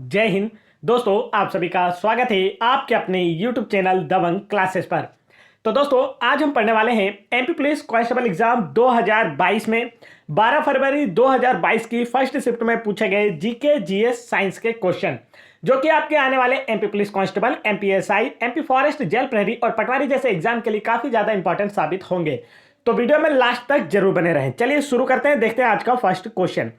जय हिंद। दोस्तों, आप सभी का स्वागत है आपके अपने YouTube चैनल दबंग क्लासेस पर। तो दोस्तों, आज हम पढ़ने वाले हैं एमपी पुलिस कांस्टेबल एग्जाम 2022 में 12 फरवरी 2022 की फर्स्ट शिफ्ट में पूछे गए जीके जीएस साइंस के क्वेश्चन, जो कि आपके आने वाले MP police constable, MP SI, MP forest, jail प्रहरी और पटवारी जैसे एग्जाम के लिए काफी ज्यादा इंपॉर्टेंट साबित होंगे। तो वीडियो में लास्ट तक जरूर बने रहें। चलिए शुरू करते हैं, देखते हैं आज का फर्स्ट क्वेश्चन।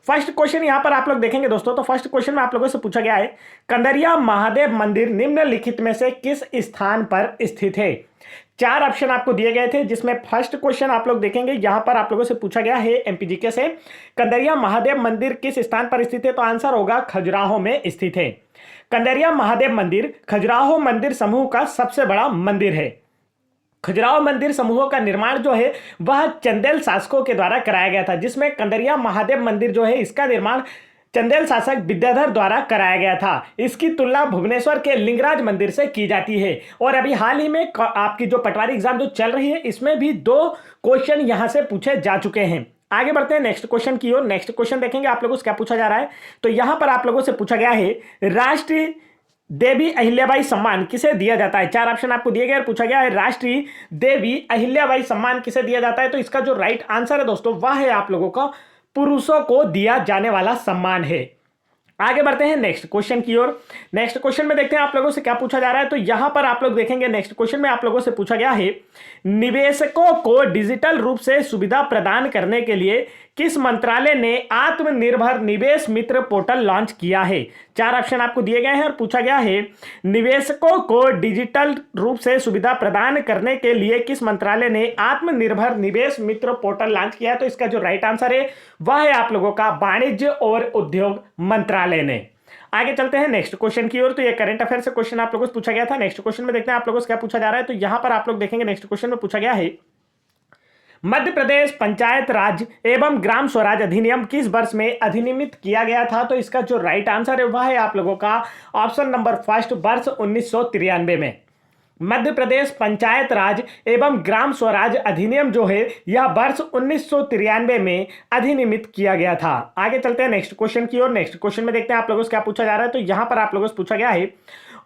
फर्स्ट क्वेश्चन यहां पर आप लोग देखेंगे दोस्तों, तो फर्स्ट क्वेश्चन में आप लोगों से पूछा गया है, कंदरिया महादेव मंदिर निम्नलिखित में से किस स्थान पर स्थित है। चार ऑप्शन आपको दिए गए थे, जिसमें फर्स्ट क्वेश्चन आप लोग देखेंगे यहां पर आप लोगों से पूछा गया है एमपीजीके से, कंदरिया महादेव मंदिर किस स्थान पर स्थित है। तो आंसर होगा खजुराहो में स्थित है। कंदरिया महादेव मंदिर खजुराहो मंदिर समूह का सबसे बड़ा मंदिर है। खजुराहो मंदिर समूहों का निर्माण जो है वह चंदेल शासकों के द्वारा कराया गया था, जिसमें कंदरिया महादेव मंदिर जो है इसका निर्माण चंदेल शासक विद्याधर द्वारा कराया गया था। इसकी तुलना भुवनेश्वर के लिंगराज मंदिर से की जाती है। और अभी हाल ही में आपकी जो पटवारी एग्जाम जो चल रही है, इसमें भी 2 क्वेश्चन यहां से पूछे जा चुके हैं। आगे बढ़ते हैं नेक्स्ट क्वेश्चन की ओर। नेक्स्ट क्वेश्चन देखेंगे आप लोगों से क्या पूछा जा रहा है। तो यहां पर आप लोगों से पूछा गया है, राष्ट्रीय देवी अहिल्याबाई सम्मान किसे दिया जाता है। 4 ऑप्शन आपको दिए गए और पूछा गया है, राष्ट्रीय देवी अहिल्याबाई सम्मान किसे दिया जाता है। तो इसका जो राइट आंसर है दोस्तों, वह है आप लोगों का पुरुषों को दिया जाने वाला सम्मान है। आगे बढ़ते हैं नेक्स्ट क्वेश्चन की ओर। नेक्स्ट क्वेश्चन में देखते हैं आप लोगों से क्या पूछा जा रहा है। तो यहां पर आप लोग देखेंगे नेक्स्ट क्वेश्चन में आप लोगों से पूछा गया है, निवेशकों को डिजिटल रूप से सुविधा प्रदान करने के लिए किस मंत्रालय ने आत्मनिर्भर निवेश मित्र पोर्टल लॉन्च किया है। 4 ऑप्शन आपको दिए गए हैं और पूछा गया है, निवेशकों को डिजिटल रूप से सुविधा प्रदान करने के लिए किस मंत्रालय ने आत्मनिर्भर निवेश मित्र पोर्टल लॉन्च किया है। तो इसका जो राइट आंसर है वह है आप लोगों का वाणिज्य और उद्योग मंत्रालय ने। आगे चलते हैं नेक्स्ट क्वेश्चन की ओर। तो ये करंट अफेयर से क्वेश्चन आप लोगों से पूछा गया था। नेक्स्ट क्वेश्चन में देखते हैं आप लोगों से क्या पूछा जा रहा है। तो यहां पर आप लोग देखेंगे नेक्स्ट क्वेश्चन में पूछा गया है, मध्य प्रदेश पंचायत राज एवं ग्राम स्वराज अधिनियम किस वर्ष में अधिनियमित किया गया था। तो इसका जो राइट आंसर है वह है आप लोगों का ऑप्शन नंबर फर्स्ट, वर्ष 1993 में। मध्य प्रदेश पंचायत राज एवं ग्राम स्वराज अधिनियम जो है यह वर्ष 1993 में अधिनियमित किया गया था। आगे चलते हैं नेक्स्ट क्वेश्चन की ओर। नेक्स्ट क्वेश्चन में देखते हैं आप लोगों से क्या पूछा जा रहा है। तो यहां पर आप लोगों से पूछा गया है,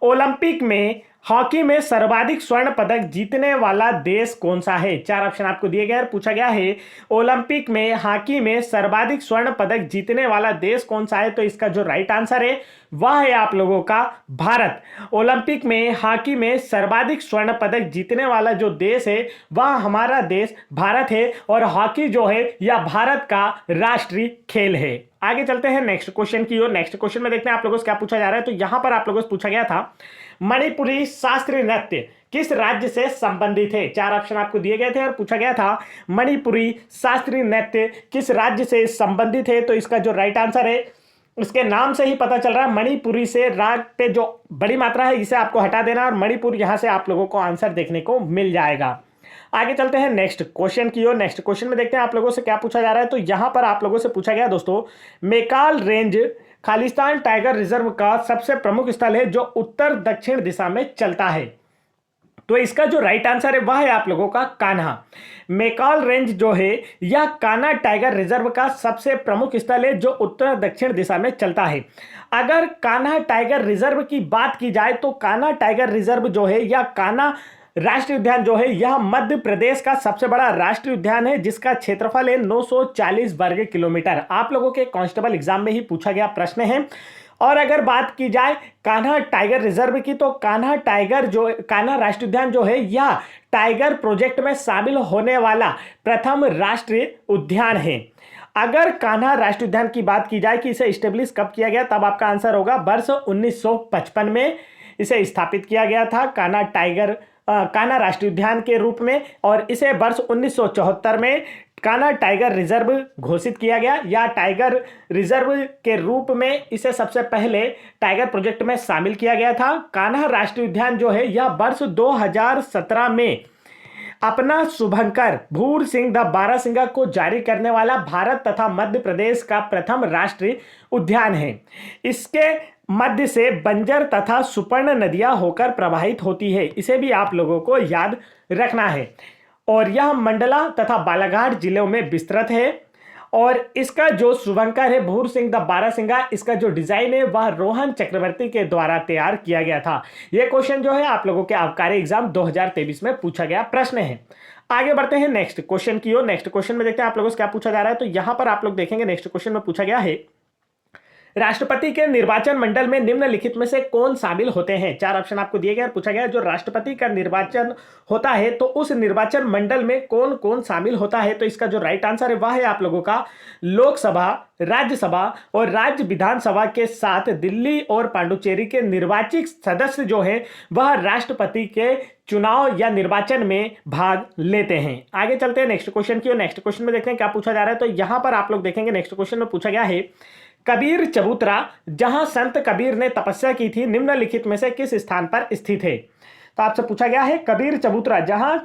ओलंपिक में हॉकी में सर्वाधिक स्वर्ण पदक जीतने वाला देश कौन सा है। 4 ऑप्शन आपको दिए गए और पूछा गया है, ओलंपिक में हॉकी में सर्वाधिक स्वर्ण पदक जीतने वाला देश कौन सा है। तो इसका जो राइट आंसर है वह है आप लोगों का भारत। ओलंपिक में हॉकी में सर्वाधिक स्वर्ण पदक जीतने वाला जो देश है वह हमारा देश भारत है। और हॉकी जो है यह भारत का राष्ट्रीय खेल है। आगे चलते हैं नेक्स्ट क्वेश्चन की ओर। नेक्स्ट क्वेश्चन में देखते हैं आप लोगों से क्या पूछा जा रहा है। तो यहां पर आप लोगों से पूछा गया था, मणिपुरी शास्त्रीय नृत्य किस राज्य से संबंधित है। 4 ऑप्शन आपको दिए गए थे और पूछा गया था, मणिपुरी शास्त्रीय नृत्य किस राज्य से संबंधित है। तो इसका जो राइट आंसर है, इसके नाम से ही पता चल रहा है, मणिपुरी से राग पे जो बड़ी मात्रा है इसे आपको हटा देना और मणिपुर यहां से आप लोगों को आंसर देखने को मिल जाएगा। आगे चलते हैं नेक्स्ट क्वेश्चन की ओर। नेक्स्ट क्वेश्चन में देखते हैं आप लोगों से क्या पूछा जा रहा है। तो यहां पर आप लोगों से पूछा गया दोस्तों, Maikal range Khalistan tiger reserve का सबसे प्रमुख स्थल है जो उत्तर दक्षिण दिशा में चलता है। तो इसका जो राइट आंसर है वह है आप लोगों का कान्हा। मेकाल रेंज जो है यह कान्हा टाइगर रिजर्व का सबसे प्रमुख स्थल है जो उत्तर दक्षिण दिशा में चलता है। अगर कान्हा टाइगर रिजर्व की बात की जाए तो कान्हा टाइगर रिजर्व जो है या कान्हा राष्ट्रीय उद्यान जो है यह मध्य प्रदेश का सबसे बड़ा राष्ट्रीय उद्यान है, जिसका क्षेत्रफल है 940 वर्ग किलोमीटर। आप लोगों के कांस्टेबल एग्जाम में ही पूछा गया प्रश्न है। और अगर बात की जाए कान्हा टाइगर रिजर्व की, तो कान्हा राष्ट्रीय उद्यान जो है यह टाइगर प्रोजेक्ट में शामिल होने वाला प्रथम राष्ट्रीय उद्यान है। अगर कान्हा राष्ट्रीय उद्यान की बात की जाए कि इसे स्टेब्लिश कब किया गया, तब आपका आंसर होगा वर्ष 1955 में इसे स्थापित किया गया था कान्हा राष्ट्रीय उद्यान के रूप में। और इसे वर्ष 1974 में कान्हा टाइगर रिजर्व घोषित किया गया, या टाइगर रिजर्व के रूप में इसे सबसे पहले टाइगर प्रोजेक्ट में शामिल किया गया था। कान्हा राष्ट्रीय उद्यान जो है यह वर्ष 2017 में अपना शुभंकर भूर सिंह द बारासिंगा को जारी करने वाला भारत तथा मध्य प्रदेश का प्रथम राष्ट्रीय उद्यान है। इसके मध्य से बंजर तथा सुपर्ण नदियां होकर प्रवाहित होती है। इसे भी आप लोगों को याद रखना है। और यह मंडला तथा बालाघाट जिलों में विस्तृत है। और इसका जो शुभंकर है भूर सिंह द बारासिंगा, इसका जो डिजाइन है वह रोहन चक्रवर्ती के द्वारा तैयार किया गया था। यह क्वेश्चन जो है आप लोगों के आबकारी एग्जाम 2023 में पूछा गया प्रश्न है। आगे बढ़ते हैं नेक्स्ट क्वेश्चन की ओर। नेक्स्ट क्वेश्चन में देखते हैं आप लोगों से क्या पूछा जा रहा है। तो यहां पर आप लोग देखेंगे नेक्स्ट क्वेश्चन में पूछा गया है, राष्ट्रपति के निर्वाचन मंडल में निम्नलिखित में से कौन शामिल होते हैं। चार ऑप्शन आपको दिए गए और पूछा गया जो राष्ट्रपति का निर्वाचन होता है तो उस निर्वाचन मंडल में कौन कौन शामिल होता है। तो इसका जो राइट आंसर है वह है आप लोगों का लोकसभा, राज्यसभा और राज्य विधानसभा के साथ दिल्ली और पांडुचेरी के निर्वाचित सदस्य जो है वह राष्ट्रपति के चुनाव या निर्वाचन में भाग लेते हैं। आगे चलते हैं नेक्स्ट क्वेश्चन की ओर। नेक्स्ट क्वेश्चन में देखते हैं क्या पूछा जा रहा है। तो यहां पर आप लोग देखेंगे नेक्स्ट क्वेश्चन में पूछा गया है, कबीर चबूतरा जहां संत कबीर ने तपस्या की थी निम्नलिखित में से किस स्थान पर स्थित है। तो आपसे पूछा गया है कबीर चबूतरा जहां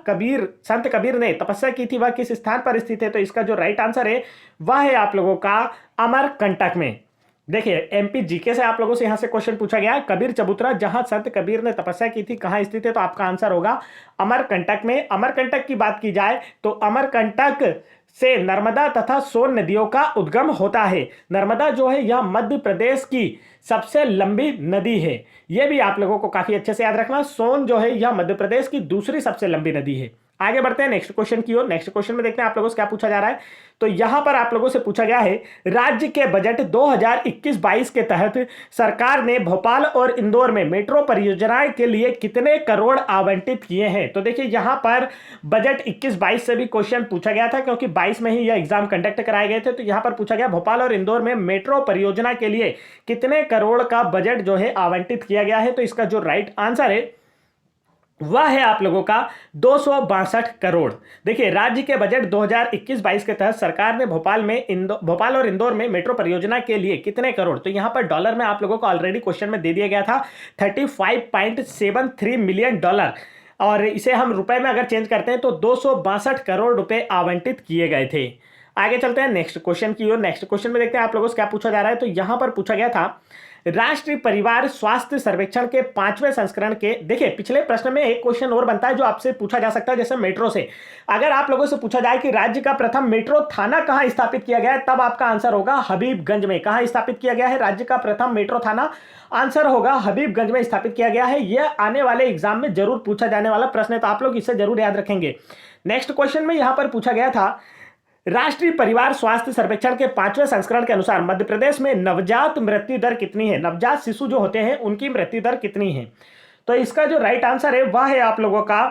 संत कबीर ने तपस्या की थी वह किस स्थान पर स्थित है। तो इसका जो राइट आंसर है वह है आप लोगों का अमरकंटक में। देखिए एमपी जीके से आप लोगों से यहां से क्वेश्चन पूछा गया है, कबीर चबूतरा जहां संत कबीर ने तपस्या की थी कहां स्थित है। तो आपका आंसर होगा अमरकंटक में। अमरकंटक की बात की जाए तो अमरकंटक से नर्मदा तथा सोन नदियों का उद्गम होता है। नर्मदा जो है यह मध्य प्रदेश की सबसे लंबी नदी है, यह भी आप लोगों को काफी अच्छे से याद रखना। सोन जो है यह मध्य प्रदेश की दूसरी सबसे लंबी नदी है। आगे बढ़ते हैं नेक्स्ट क्वेश्चन की ओर। नेक्स्ट क्वेश्चन में देखते हैं आप लोगों से क्या पूछा जा रहा है। तो यहां पर आप लोगों से पूछा गया है, राज्य के बजट 2021-22 के तहत सरकार ने भोपाल और इंदौर में मेट्रो परियोजनाएं के लिए कितने करोड़ आवंटित किए हैं। तो देखिए यहां पर बजट 21-22 से भी क्वेश्चन पूछा गया था क्योंकि 22 में ही यह एग्जाम कंडक्ट कराए गए थे। तो यहां पर पूछा गया भोपाल और इंदौर में मेट्रो परियोजना के लिए कितने करोड़ का बजट जो है आवंटित किया गया है। तो इसका जो राइट आंसर है वह है आप लोगों का 262 करोड़। देखिए राज्य के बजट 2021-22 के तहत सरकार ने भोपाल और इंदौर में मेट्रो परियोजना के लिए कितने करोड़, तो यहां पर डॉलर में आप लोगों को ऑलरेडी क्वेश्चन में दे दिया गया था 35.73 मिलियन डॉलर, और इसे हम रुपए में अगर चेंज करते हैं तो 262 करोड़ रुपए आवंटित किए गए थे। आगे चलते हैं नेक्स्ट क्वेश्चन की ओर। नेक्स्ट क्वेश्चन में देखते हैं आप लोगों से क्या पूछा जा रहा है। तो यहां पर पूछा गया था, राष्ट्रीय परिवार स्वास्थ्य सर्वेक्षण के 5वें संस्करण के, देखिए पिछले प्रश्न में एक क्वेश्चन और बनता है जो आपसे पूछा जा सकता है जैसे मेट्रो से। अगर आप लोगों से पूछा जाए कि राज्य का प्रथम मेट्रो थाना कहां स्थापित किया गया है, तब आपका आंसर होगा हबीबगंज में। कहां स्थापित किया गया है राज्य का प्रथम मेट्रो थाना, आंसर होगा हबीबगंज में स्थापित किया गया है। यह आने वाले एग्जाम में जरूर पूछा जाने वाला प्रश्न है, तो आप लोग इसे जरूर याद रखेंगे। नेक्स्ट क्वेश्चन में यहां पर पूछा गया था, राष्ट्रीय परिवार स्वास्थ्य सर्वेक्षण के 5वें संस्करण के अनुसार मध्य प्रदेश में नवजात मृत्यु दर कितनी है। नवजात शिशु जो होते हैं उनकी मृत्यु दर कितनी है। तो इसका जो राइट आंसर है वह है आप लोगों का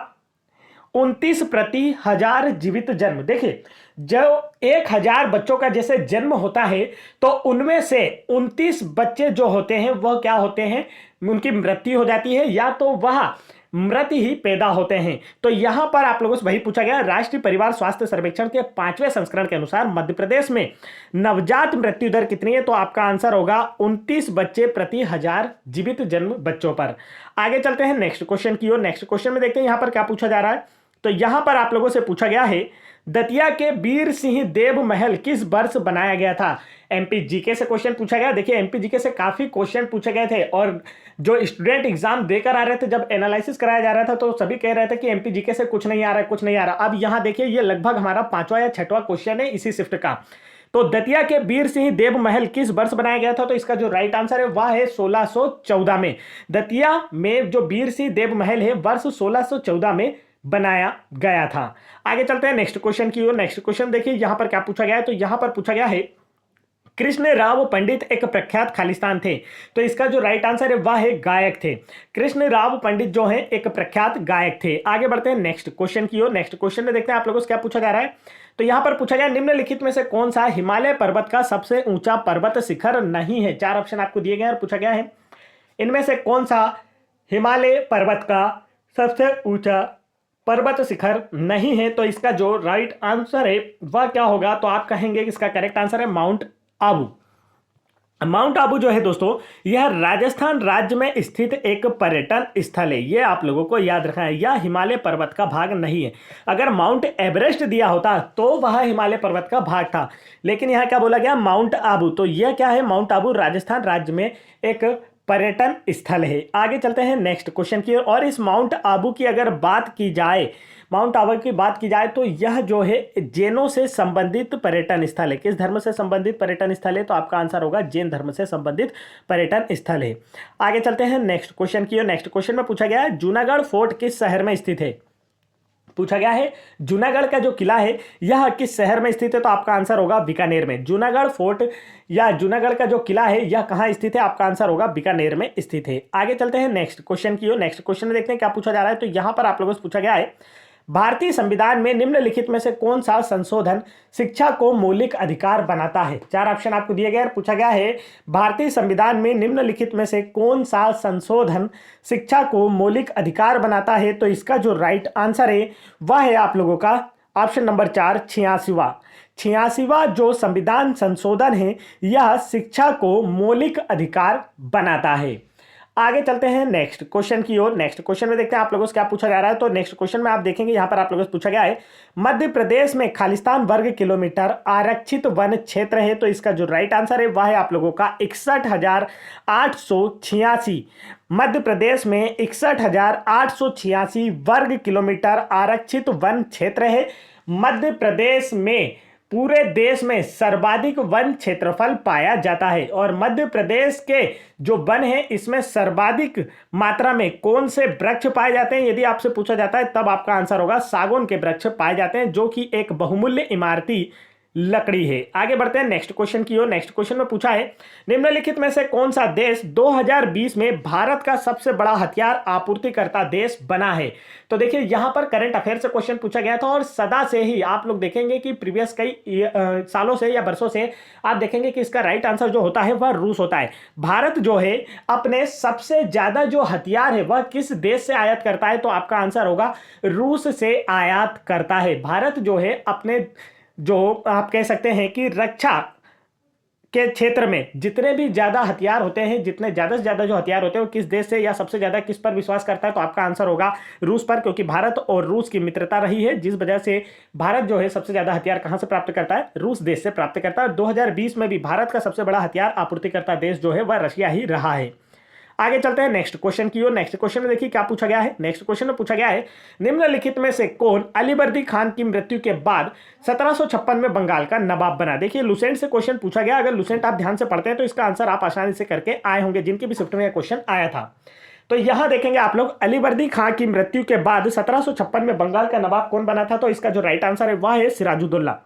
29 प्रति 1000 जीवित जन्म। देखिए जो 1000 बच्चों का जैसे जन्म होता है तो उनमें से 29 बच्चे जो होते हैं वह क्या होते हैं, उनकी मृत्यु हो जाती है या तो वह मृत ही पैदा होते हैं। तो यहां पर आप लोगों से वही पूछा गया, राष्ट्रीय परिवार स्वास्थ्य सर्वेक्षण के 5वें संस्करण के अनुसार मध्य प्रदेश में नवजात मृत्यु दर कितनी है। तो आपका आंसर होगा 29 बच्चे प्रति 1000 जीवित जन्म बच्चों पर। आगे चलते हैं नेक्स्ट क्वेश्चन की ओर। नेक्स्ट क्वेश्चन में देखते हैं यहां पर क्या पूछा जा रहा है। तो यहां पर आप लोगों से पूछा गया है, दतिया के वीर सिंह देव महल किस वर्ष बनाया गया था। एमपी जीके से क्वेश्चन पूछा गया। देखिए एमपी जीके से काफी क्वेश्चन पूछे गए थे और जो स्टूडेंट एग्जाम देकर आ रहे थे, जब एनालिसिस कराया जा रहा था तो सभी कह रहे थे कि एमपी जीके से कुछ नहीं आ रहा है, कुछ नहीं आ रहा। अब यहां देखिए ये लगभग हमारा 5वां या 6वां क्वेश्चन है इसी शिफ्ट का। तो दतिया के वीर सिंह देव महल किस वर्ष बनाया गया था। तो इसका जो राइट आंसर है वह है 1614 में। दतिया में जो वीर सिंह देव महल है वर्ष 1614 में बनाया गया था। आगे चलते हैं नेक्स्ट क्वेश्चन की ओर। नेक्स्ट क्वेश्चन देखिए यहां पर क्या पूछा गया है। तो यहां पर पूछा गया है, कृष्ण राव पंडित एक प्रख्यात खालिस्तान थे। तो इसका जो राइट आंसर है वह है गायक थे। कृष्ण राव पंडित जो है एक प्रख्यात गायक थे। आगे बढ़ते हैं नेक्स्ट क्वेश्चन की ओर। नेक्स्ट क्वेश्चन में देखते हैं आप लोगों से क्या पूछा जा रहा है। तो यहां पर पूछा गया, निम्नलिखित में से कौन सा हिमालय पर्वत का सबसे ऊंचा पर्वत शिखर नहीं है। 4 ऑप्शन आपको दिए गए और पूछा गया है इनमें से कौन सा हिमालय पर्वत का सबसे ऊंचा पर्वत शिखर नहीं है। तो इसका जो राइट आंसर है वह क्या होगा। तो आप कहेंगे कि इसका करेक्ट आंसर है माउंट आबू। माउंट आबू जो है दोस्तों यह राजस्थान राज्य में स्थित एक पर्यटन स्थल है। यह आप लोगों को याद रखना है, यह हिमालय पर्वत का भाग नहीं है। अगर माउंट एवरेस्ट दिया होता तो वह हिमालय पर्वत का भाग था, लेकिन यहां क्या बोला गया, माउंट आबू। तो यह क्या है, माउंट आबू राजस्थान राज्य में एक पर्यटन स्थल है। आगे चलते हैं नेक्स्ट क्वेश्चन की ओर। और इस माउंट आबू की अगर बात की जाए, माउंट आबू की बात की जाए तो यह जो है जैनों से संबंधित पर्यटन स्थल है। किस धर्म से संबंधित पर्यटन स्थल है? तो आपका आंसर होगा जैन धर्म से संबंधित पर्यटन स्थल है। आगे चलते हैं नेक्स्ट क्वेश्चन की ओर। नेक्स्ट क्वेश्चन में पूछा गया है जूनागढ़ फोर्ट किस शहर में स्थित है? पूछा गया है जूनागढ़ का जो किला है यह किस शहर में स्थित है? तो आपका आंसर होगा बीकानेर में। जूनागढ़ फोर्ट या जूनागढ़ का जो किला है यह कहां स्थित है? आपका आंसर होगा बीकानेर में स्थित है। आगे चलते हैं नेक्स्ट क्वेश्चन की ओर। नेक्स्ट क्वेश्चन में देखते हैं क्या पूछा जा रहा है। तो यहां पर आप लोगों से पूछा गया है भारतीय संविधान में निम्नलिखित में से कौन सा संशोधन शिक्षा को मौलिक अधिकार बनाता है? चार ऑप्शन आपको दिए गए हैं। पूछा गया है भारतीय संविधान में निम्नलिखित में से कौन सा संशोधन शिक्षा को मौलिक अधिकार बनाता है? तो इसका जो राइट आंसर है वह है आप लोगों का ऑप्शन नंबर 4 86वां जो संविधान संशोधन है यह शिक्षा को मौलिक अधिकार बनाता है। आगे चलते हैं नेक्स्ट क्वेश्चन की ओर। नेक्स्ट क्वेश्चन में देखते हैं आप लोगों से क्या पूछा जा रहा है। तो नेक्स्ट क्वेश्चन में आप देखेंगे यहां पर आप लोगों से पूछा गया है मध्य प्रदेश में खालिस्तान वर्ग किलोमीटर आरक्षित वन क्षेत्र है? तो इसका जो राइट आंसर है वह है आप लोगों का 61,886। मध्य प्रदेश में 61,886 वर्ग किलोमीटर आरक्षित वन क्षेत्र है। मध्य प्रदेश में पूरे देश में सर्वाधिक वन क्षेत्रफल पाया जाता है और मध्य प्रदेश के जो वन है इसमें सर्वाधिक मात्रा में कौन से वृक्ष पाए जाते हैं? यदि आपसे पूछा जाता है तब आपका आंसर होगा सागौन के वृक्ष पाए जाते हैं जो कि एक बहुमूल्य इमारती लकड़ी है। आगे बढ़ते हैं नेक्स्ट क्वेश्चन की ओर। नेक्स्ट क्वेश्चन में पूछा है निम्नलिखित में से कौन सा देश 2020 में भारत का सबसे बड़ा हथियार आपूर्तिकर्ता देश बना है? तो देखिए यहां पर करंट अफेयर से क्वेश्चन पूछा गया था और सदा से ही आप लोग देखेंगे कि प्रीवियस कई सालों से या वर्षों से आप देखेंगे कि इसका राइट आंसर जो होता है वह रूस होता है। भारत जो है अपने सबसे ज्यादा जो हथियार है वह किस देश से आयात करता है? तो आपका आंसर होगा रूस से आयात करता है। भारत जो है अपने जो आप कह सकते हैं कि रक्षा के क्षेत्र में जितने भी ज्यादा हथियार होते हैं, जितने ज्यादा से ज्यादा जो हथियार होते हैं वो किस देश से या सबसे ज्यादा किस पर विश्वास करता है? तो आपका आंसर होगा रूस पर, क्योंकि भारत और रूस की मित्रता रही है जिस वजह से भारत जो है सबसे ज्यादा हथियार कहां से प्राप्त करता है? रूस देश से प्राप्त करता है। 2020 में भी भारत का सबसे बड़ा हथियार आपूर्तिकर्ता देश जो है वह रशिया ही रहा है। आगे चलते हैं नेक्स्ट क्वेश्चन की ओर। नेक्स्ट क्वेश्चन में देखिए क्या पूछा गया है। नेक्स्ट क्वेश्चन में पूछा गया है निम्नलिखित में से कौन अलीवर्दी खान की मृत्यु के बाद 1756 में बंगाल का नवाब बना? देखिए लुसेंट से क्वेश्चन पूछा गया। अगर लुसेंट आप ध्यान से पढ़ते हैं तो इसका आंसर आप आसानी से करके आए होंगे, जिनकी भी शिफ्ट में क्वेश्चन आया था। तो यहां देखेंगे आप लोग अलीवर्दी खान की मृत्यु के बाद 1756 में बंगाल का नवाब कौन बना था? तो इसका जो राइट आंसर है वह है सिराजुद्दौला।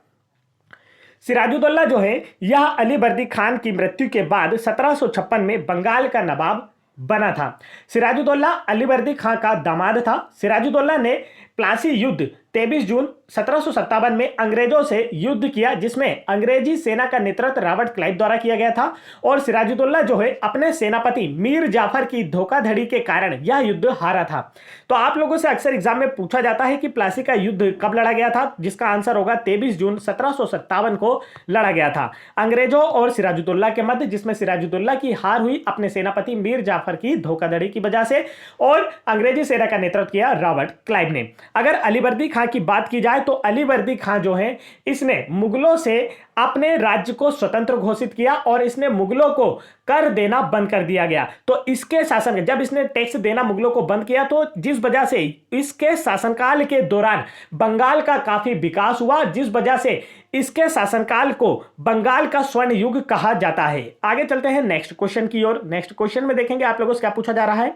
सिराजुद्दौला जो है यह अलीवर्दी खान की मृत्यु के बाद 1756 में बंगाल का नवाब बना था। सिराजुद्दौला अलीवर्दी खां का दामाद था। सिराजुद्दौला ने प्लासी युद्ध 23 जून 1757 में अंग्रेजों से युद्ध किया जिसमें अंग्रेजी सेना का नेतृत्व रॉबर्ट क्लाइव द्वारा किया गया था और सिराजुद्दौला जो है अपने सेनापति मीर जाफर की धोखाधड़ी के कारण यह युद्ध हारा था। तो आप लोगों से अक्सर एग्जाम में पूछा जाता है कि प्लासी का युद्ध कब लड़ा गया था, जिसका आंसर होगा 23 जून 1757 को लड़ा गया था अंग्रेजों और सिराजुद्दौला के मध्य, जिसमें सिराजुद्दौला की हार हुई अपने सेनापति मीर जाफर की धोखाधड़ी की वजह से और अंग्रेजी सेना का नेतृत्व किया रॉबर्ट क्लाइव ने। अगर अलीवर्दी खां की बात की जाए तो अलीवर्दी खां जो है इसने मुगलों से अपने राज्य को स्वतंत्र घोषित किया और इसने मुगलों को कर देना बंद कर दिया गया। तो इसके शासन जब इसने टैक्स देना मुगलों को बंद किया तो जिस वजह से इसके शासनकाल के दौरान बंगाल का काफी विकास हुआ, जिस वजह से इसके शासनकाल को बंगाल का स्वर्ण युग कहा जाता है। आगे चलते हैं नेक्स्ट क्वेश्चन की ओर। नेक्स्ट क्वेश्चन में देखेंगे आप लोगों से क्या पूछा जा रहा है।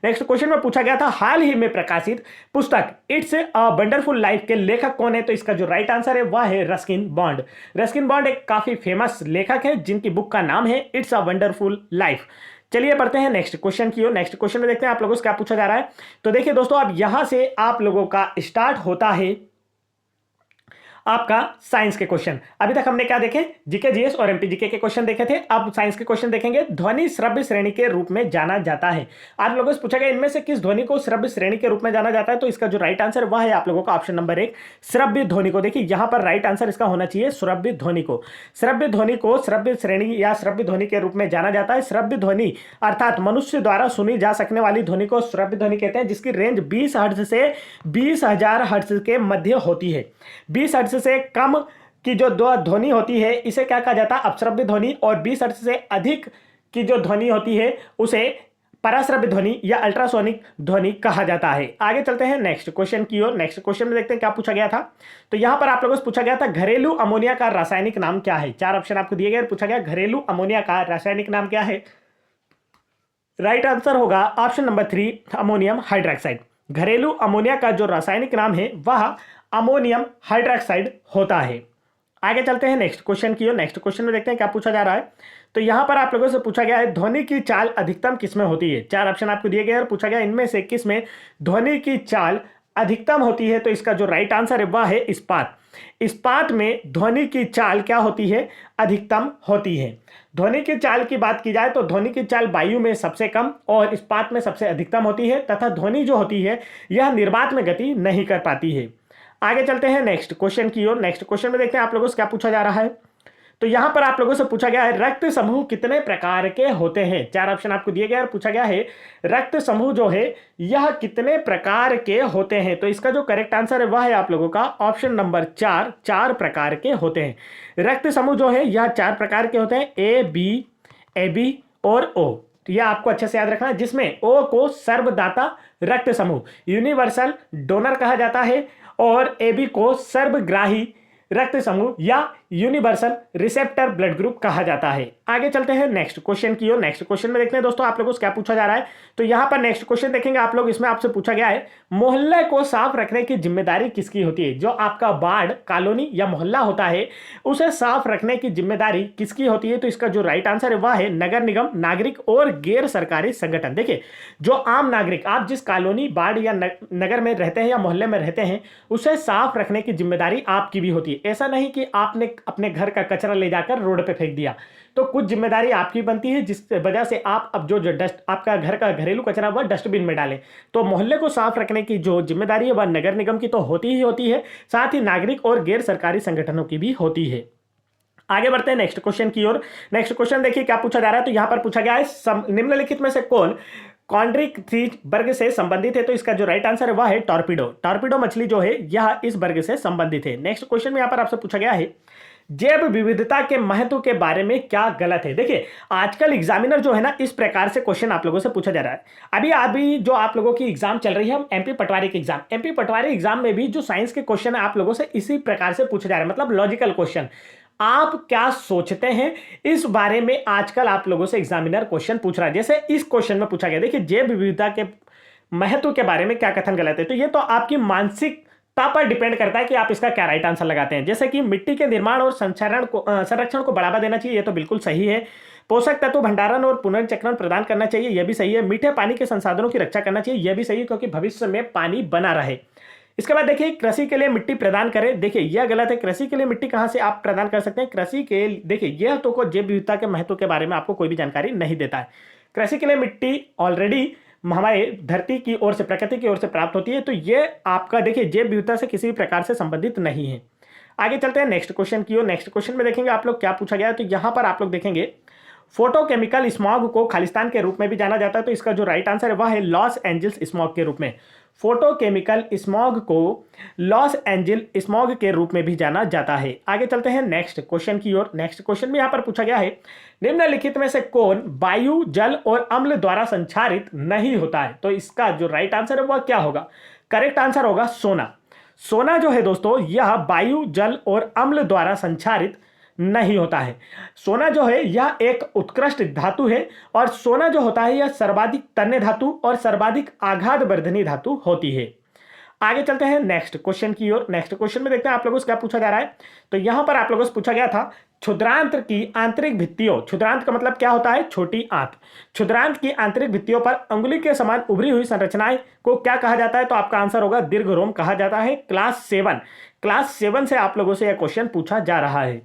नेक्स्ट क्वेश्चन में पूछा गया था हाल ही में प्रकाशित पुस्तक इट्स अ वंडरफुल लाइफ के लेखक कौन है? तो इसका जो राइट आंसर है वह है रस्किन बॉन्ड। रस्किन बॉन्ड एक काफी फेमस लेखक है जिनकी बुक का नाम है इट्स अ वंडरफुल लाइफ। चलिए पढ़ते हैं नेक्स्ट क्वेश्चन की ओर। नेक्स्ट क्वेश्चन में देखते हैं आप लोगों से क्या पूछा जा रहा है। तो देखिए दोस्तों अब यहां से आप लोगों का स्टार्ट होता है आपका साइंस के क्वेश्चन। अभी तक हमने क्या देखे? जीके जीएस और एमपी जीके के क्वेश्चन देखे थे। अब साइंस के क्वेश्चन देखेंगे। ध्वनि श्रव्य श्रेणी के रूप में जाना जाता है। आप लोगों से पूछा गया इनमें से किस ध्वनि को श्रव्य श्रेणी के रूप में जाना जाता है? तो इसका जो राइट आंसर वह है आप लोगों का ऑप्शन नंबर 1 श्रव्य ध्वनि को। देखिए यहां पर राइट आंसर इसका होना चाहिए श्रव्य ध्वनि को। श्रव्य ध्वनि को श्रव्य श्रेणी या श्रव्य ध्वनि के रूप में जाना जाता है। श्रव्य ध्वनि अर्थात मनुष्य द्वारा सुनी जा सकने वाली ध्वनि को श्रव्य ध्वनि कहते हैं, जिसकी रेंज 20 हर्ट्ज से 20,000 हर्ट्ज के मध्य होती है। 20 हर्ट्ज से कम की जो दो ध्वनि होती है इसे क्या कहा जाता है? अपश्रव्य ध्वनि। और 20 हर्ट्ज से अधिक की जो ध्वनि होती है उसे पराश्रव्य ध्वनि या अल्ट्रासोनिक ध्वनि कहा जाता है। आगे चलते हैं नेक्स्ट क्वेश्चन की ओर। नेक्स्ट क्वेश्चन में देखते हैं क्या पूछा गया था। तो यहां पर आप लोगों से पूछा गया था घरेलू अमोनिया का रासायनिक नाम क्या है। 4 ऑप्शन आपको दिए गए, पूछा गया घरेलू अमोनिया का रासायनिक नाम क्या है। राइट आंसर होगा ऑप्शन नंबर 3 अमोनियम हाइड्रोक्साइड। घरेलू अमोनिया का जो रासायनिक नाम है वह अमोनियम हाइड्रोक्साइड होता है। आगे चलते हैं नेक्स्ट क्वेश्चन की ओर। नेक्स्ट क्वेश्चन में देखते हैं क्या पूछा जा रहा है। तो यहां पर आप लोगों से पूछा गया है ध्वनि की चाल अधिकतम किसमें होती है। 4 ऑप्शन आपको दिए गए और पूछा गया इनमें से किसमें ध्वनि की चाल अधिकतम होती है। तो इसका जो राइट आंसर है वह है इस्पात। इस्पात में ध्वनि की चाल क्या होती है, अधिकतम होती है। ध्वनि की चाल की बात की जाए तो ध्वनि की चाल वायु में सबसे कम और इस्पात में सबसे अधिकतम होती है, तथा ध्वनि जो होती है यह निर्वात में गति नहीं कर पाती है। आगे चलते हैं नेक्स्ट क्वेश्चन की ओर। नेक्स्ट क्वेश्चन में देखते हैं आप लोगों से क्या पूछा जा रहा है। तो यहां पर आप लोगों से पूछा गया है रक्त समूह कितने प्रकार के होते हैं। 4 ऑप्शन आपको दिए गए और पूछा गया है रक्त समूह जो है यह कितने प्रकार के होते हैं। तो इसका जो करेक्ट आंसर है वह है आप लोगों का ऑप्शन नंबर 4, 4 प्रकार के होते हैं। रक्त समूह जो है यह 4 प्रकार के होते हैं, ए बी और ओ। तो यह आपको अच्छे से याद रखना है, जिसमें ओ को सर्वदाता रक्त समूह यूनिवर्सल डोनर कहा जाता है और ए बी को सर्वग्राही रक्त समूह या यूनिवर्सल रिसेप्टर ब्लड ग्रुप कहा जाता है। आगे चलते हैं नेक्स्ट क्वेश्चन की ओर। नेक्स्ट क्वेश्चन में देखते हैं दोस्तों आप लोगों से क्या पूछा जा रहा है। तो यहां पर नेक्स्ट क्वेश्चन देखेंगे आप लोग, इसमें आपसे पूछा गया है मोहल्ले को साफ रखने की जिम्मेदारी किसकी होती है। जो आपका वार्ड, कॉलोनी या मोहल्ला होता है उसे साफ रखने की जिम्मेदारी किसकी होती है। तो इसका जो राइट आंसर है वह है नगर निगम, नागरिक और गैर सरकारी संगठन। देखिए जो आम नागरिक, आप जिस कॉलोनी, वार्ड या नगर में रहते हैं या मोहल्ले में रहते हैं उसे साफ रखने की जिम्मेदारी आपकी भी होती है। ऐसा नहीं कि आपने अपने घर का कचरा ले जाकर रोड पे फेंक दिया, तो कुछ जिम्मेदारी आपकी बनती है जिस वजह से आप अब जो डस्ट, आपका घर का घरेलू कचरा वह डस्टबिन में डालें। तो मोहल्ले को साफ रखने की जो जिम्मेदारी है वह नगर निगम की तो होती ही होती है, साथ ही नागरिक और गैर सरकारी संगठनों की भी होती है। आगे बढ़ते हैं नेक्स्ट क्वेश्चन की ओर। नेक्स्ट क्वेश्चन देखिए क्या पूछा जा रहा है। तो यहां पर पूछा गया है निम्नलिखित में से कौन कॉन्ड्रिक्थिज वर्ग से संबंधित है। तो इसका जो राइट आंसर है वह है टॉर्पिडो। टॉर्पिडो मछली जो है यह इस वर्ग से संबंधित है। नेक्स्ट क्वेश्चन में यहां पर आपसे पूछा गया है जैव विविधता के महत्व के बारे में क्या गलत है। देखिए आजकल एग्जामिनर जो है ना इस प्रकार से क्वेश्चन आप लोगों से पूछा जा रहा है। अभी जो आप लोगों की एग्जाम चल रही है, हम एमपी पटवारी के एग्जाम, एमपी पटवारी एग्जाम में भी जो साइंस के क्वेश्चन है आप लोगों से इसी प्रकार से पूछे जा रहे हैं, मतलब लॉजिकल क्वेश्चन। आप क्या सोचते हैं इस बारे में आजकल आप लोगों से एग्जामिनर क्वेश्चन पूछ रहा है। जैसे इस क्वेश्चन में पूछा गया, देखिए जैव विविधता के महत्व के बारे में क्या कथन गलत है। तो ये तो आपकी मानसिकता पर डिपेंड करता है कि आप इसका क्या राइट आंसर लगाते हैं। जैसे कि मिट्टी के निर्माण और संरक्षण को बढ़ावा देना चाहिए, ये तो बिल्कुल सही है। पोषक तत्व भंडारण और पुनर्चक्रण प्रदान करना चाहिए, यह भी सही है। मीठे पानी के संसाधनों की रक्षा करना चाहिए, यह भी सही है, क्योंकि भविष्य में पानी बना रहे। इसके बाद देखिए कृषि के लिए मिट्टी प्रदान करें, देखिए यह गलत है। कृषि के लिए मिट्टी कहां से आप प्रदान कर सकते हैं। कृषि के देखिए यह तो को जैव विविधता के महत्व के बारे में आपको कोई भी जानकारी नहीं देता है। कृषि के लिए मिट्टी ऑलरेडी हमारे धरती की ओर से, प्रकृति की ओर से प्राप्त होती है, तो ये आपका देखिए जैव विविधता से किसी भी प्रकार से संबंधित नहीं है। आगे चलते हैं नेक्स्ट क्वेश्चन की ओर। नेक्स्ट क्वेश्चन में देखेंगे आप लोग क्या पूछा गया है। तो यहां पर आप लोग देखेंगे फोटोकेमिकल स्मॉग को खालिस्तान के रूप में भी जाना जाता है। तो इसका जो राइट आंसर है वह है लॉस एंजल्स स्मॉग के रूप में। फोटोकेमिकल स्मॉग को लॉस एंजल स्मॉग के रूप में भी जाना जाता है। आगे चलते हैं नेक्स्ट क्वेश्चन की ओर। नेक्स्ट क्वेश्चन में यहां पर पूछा गया है निम्नलिखित में से कौन वायु, जल और अम्ल द्वारा संचारित नहीं होता है। तो इसका जो राइट आंसर है वह क्या होगा। करेक्ट आंसर होगा सोना। सोना जो है दोस्तों यह वायु, जल और अम्ल द्वारा संचारित नहीं होता है। सोना जो है यह एक उत्कृष्ट धातु है और सोना जो होता है यह सर्वाधिक तन्य धातु और सर्वाधिक आघात वर्धनी धातु होती है। आगे चलते हैं नेक्स्ट क्वेश्चन की ओर। नेक्स्ट क्वेश्चन में देखते हैं आप लोगों से क्या पूछा जा रहा है। तो यहां पर आप लोगों से पूछा गया था क्षुद्रांत की आंतरिक भित्तियों, क्षुद्रांत का मतलब क्या होता है, छोटी आंत। क्षुद्रांत की आंतरिक भित्तियों पर अंगुली के समान उभरी हुई संरचनाएं को क्या कहा जाता है। तो आपका आंसर होगा दीर्घरोम कहा जाता है। क्लास 7 से आप लोगों से यह क्वेश्चन पूछा जा रहा है।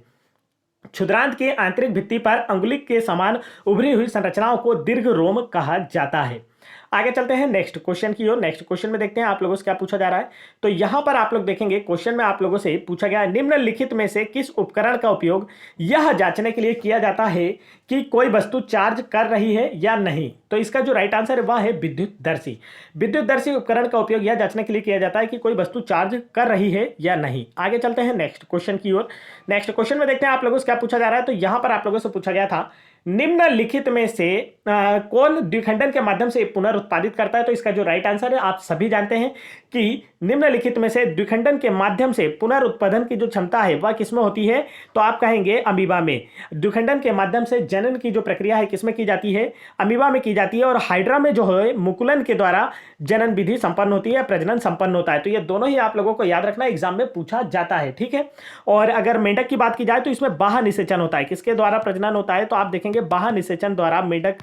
क्षुद्रांत की आंतरिक भित्ति पर अंगुली के समान उभरी हुई संरचनाओं को दीर्घरोम कहा जाता है। आगे चलते हैं नेक्स्ट क्वेश्चन की ओर। नेक्स्ट क्वेश्चन में देखते हैं आप लोगों से क्या पूछा जा रहा है। तो यहां पर आप लोग देखेंगे क्वेश्चन में आप लोगों से पूछा गया है निम्नलिखित में से किस उपकरण का उपयोग यह जांचने के लिए किया जाता है कि कोई वस्तु चार्ज कर रही है या नहीं। तो इसका जो राइट आंसर है वह है विद्युतदर्शी। विद्युतदर्शी उपकरण का उपयोग यह जांचने के लिए किया जाता है कि कोई वस्तु चार्ज कर रही है या नहीं। आगे चलते हैं नेक्स्ट क्वेश्चन की ओर। नेक्स्ट क्वेश्चन में देखते हैं आप लोगों से क्या पूछा जा रहा है। तो यहां पर आप लोगों से पूछा गया था निम्नलिखित में से कौन द्विखंडन के माध्यम से पुनरुत्पादित करता है? तो इसका जो राइट आंसर है आप सभी जानते हैं कि निम्नलिखित में से द्विखंडन के माध्यम से पुनरुत्पादन की जो क्षमता है वह किसमें होती है? तो आप कहेंगे अमीबा में। द्विखंडन के माध्यम से जनन की जो प्रक्रिया है किसमें की जाती है? अमीबा में की जाती है। और हाइड्रा में जो है मुकुलन के द्वारा जनन विधि संपन्न होती है, प्रजनन संपन्न होता है। तो ये दोनों ही आप लोगों को याद रखना, एग्जाम में पूछा जाता है, ठीक है। और अगर मेंढक की बात की जाए तो इसमें बाह्य निषेचन होता है। किसके द्वारा प्रजनन होता है? तो आप देखेंगे बाह्य निषेचन द्वारा मेंढक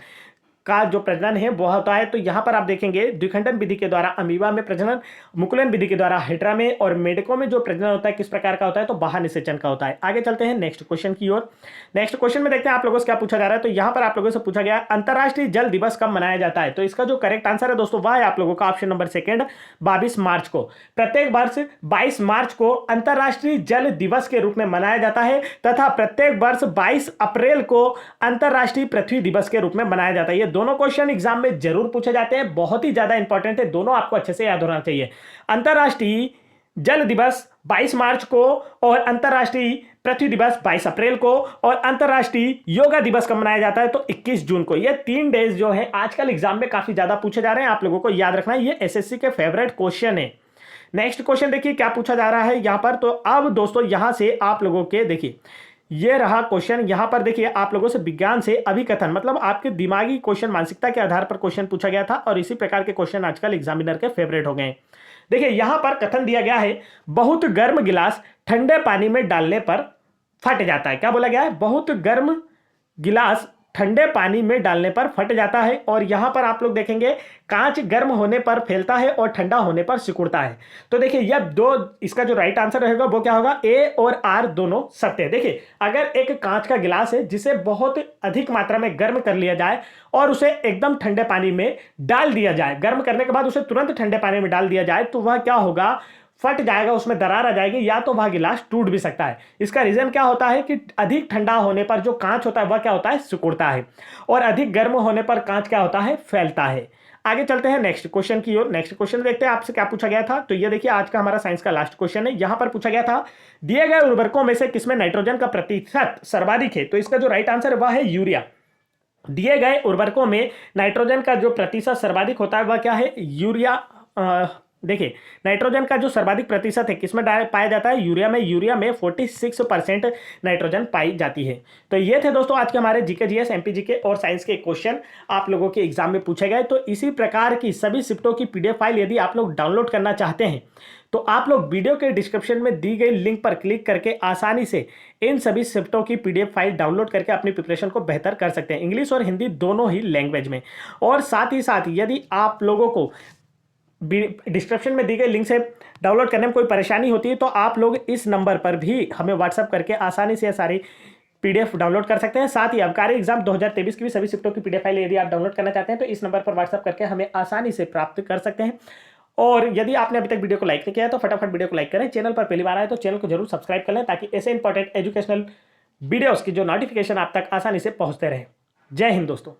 का जो प्रजनन है वो होता है। तो यहां पर आप देखेंगे द्विखंडन विधि के द्वारा अमीबा में प्रजनन, मुकुलन विधि के द्वारा हाइड्रा में, और मेंढकों में जो प्रजनन होता है किस प्रकार का होता है? तो बाह्य निषेचन का होता है। आगे चलते हैं नेक्स्ट क्वेश्चन की ओर। नेक्स्ट क्वेश्चन में देखते हैं आप लोगों से क्या पूछा जा रहा है। तो यहां पर आप लोगों से पूछा गया अंतरराष्ट्रीय जल दिवस कब मनाया जाता है? तो इसका जो करेक्ट आंसर है दोस्तों वह है आप लोगों का ऑप्शन नंबर सेकंड, 22 मार्च को। प्रत्येक वर्ष 22 मार्च को अंतरराष्ट्रीय जल दिवस के रूप में मनाया जाता है, तथा प्रत्येक वर्ष 22 अप्रैल को अंतरराष्ट्रीय पृथ्वी दिवस के रूप में मनाया जाता है। ये दोनों क्वेश्चन एग्जाम में जरूर पूछे जाते हैं, बहुत ही ज्यादा इंपॉर्टेंट है, दोनों आपको अच्छे से याद होना चाहिए। अंतरराष्ट्रीय जल दिवस 22 मार्च को, और अंतरराष्ट्रीय पृथ्वी दिवस 22 अप्रैल को, और अंतरराष्ट्रीय योगा दिवस कब मनाया जाता है? तो 21 जून को। ये 3 डेज जो है आजकल एग्जाम में काफी ज्यादा पूछे जा रहे हैं, आप लोगों को याद रखना है, ये एसएससी के फेवरेट क्वेश्चन है। नेक्स्ट क्वेश्चन देखिए क्या पूछा जा रहा है यहां पर। तो अब दोस्तों यहां से आप लोगों के देखिए ये रहा क्वेश्चन। यहां पर देखिए आप लोगों से विज्ञान से अभिकथन, मतलब आपके दिमागी क्वेश्चन, मानसिकता के आधार पर क्वेश्चन पूछा गया था, और इसी प्रकार के क्वेश्चन आजकल एग्जामिनर के फेवरेट हो गए हैं। देखिए यहां पर कथन दिया गया है, बहुत गर्म गिलास ठंडे पानी में डालने पर फट जाता है। क्या बोला गया है? बहुत गर्म गिलास ठंडे पानी में डालने पर फट जाता है। और यहां पर आप लोग देखेंगे कांच गर्म होने पर फैलता है और ठंडा होने पर सिकुड़ता है। तो देखिए यह दो, इसका जो राइट आंसर रहेगा वो क्या होगा? ए और आर दोनों सत्य है। देखिए अगर एक कांच का गिलास है जिसे बहुत अधिक मात्रा में गर्म कर लिया जाए और उसे एकदम ठंडे पानी में डाल दिया जाए, गर्म करने के बाद उसे तुरंत ठंडे पानी में डाल दिया जाए, तो वह क्या होगा? फट जाएगा, उसमें दरार आ जाएगी, या तो वह गिलास टूट भी सकता है। इसका रीजन क्या होता है कि अधिक ठंडा होने पर जो कांच होता है वह क्या होता है? सिकुड़ता है, और अधिक गर्म होने पर कांच क्या होता है? फैलता है। आगे चलते हैं नेक्स्ट क्वेश्चन की ओर। नेक्स्ट क्वेश्चन देखते हैं आपसे क्या पूछा गया था। तो ये देखिए आज का हमारा साइंस का लास्ट क्वेश्चन है। यहां पर पूछा गया था दिए गए उर्वरकों में से किसमें नाइट्रोजन का प्रतिशत सर्वाधिक है? तो इसका जो राइट आंसर है वह है यूरिया। दिए गए उर्वरकों में नाइट्रोजन का जो प्रतिशत सर्वाधिक होता है वह क्या है? यूरिया। देखिए नाइट्रोजन का जो सर्वाधिक प्रतिशत है किसमें पाया जाता है? यूरिया में। यूरिया में 46% नाइट्रोजन पाई जाती है। तो ये थे दोस्तों आज के हमारे जीके जीएस एमपी जीके और साइंस के क्वेश्चन आप लोगों के एग्जाम में पूछे गए। तो इसी प्रकार की सभी शिफ्टों की पीडीएफ फाइल यदि आप लोग डाउनलोड करना चाहते हैं तो आप लोग वीडियो के डिस्क्रिप्शन में दी गई लिंक पर क्लिक करके आसानी से इन सभी शिफ्टों की पीडीएफ फाइल डाउनलोड करके अपनी प्रिपरेशन को बेहतर कर सकते हैं, इंग्लिश और हिंदी दोनों ही लैंग्वेज में। और साथ ही साथ यदि आप लोगों को डिस्क्रिप्शन में दी गई लिंक से डाउनलोड करने में कोई परेशानी होती है तो आप लोग इस नंबर पर भी हमें व्हाट्सएप करके आसानी से सारी पीडीएफ डाउनलोड कर सकते हैं। साथ ही अबकारी एग्जाम 2023 की भी सभी शिफ्टों की पीडीएफ फाइल यदि आप डाउनलोड करना चाहते हैं तो इस नंबर पर व्हाट्सएप करके हमें आसानी से प्राप्त कर सकते हैं। और यदि आपने अभी तक वीडियो को लाइक नहीं किया है तो फटाफट वीडियो को लाइक करें। चैनल पर पहली बार आए तो चैनल को जरूर सब्सक्राइब कर लें ताकि ऐसे इंपॉर्टेंट एजुकेशनल वीडियोस की जो नोटिफिकेशन आप तक आसानी से पहुंचते रहे। जय हिंद दोस्तों।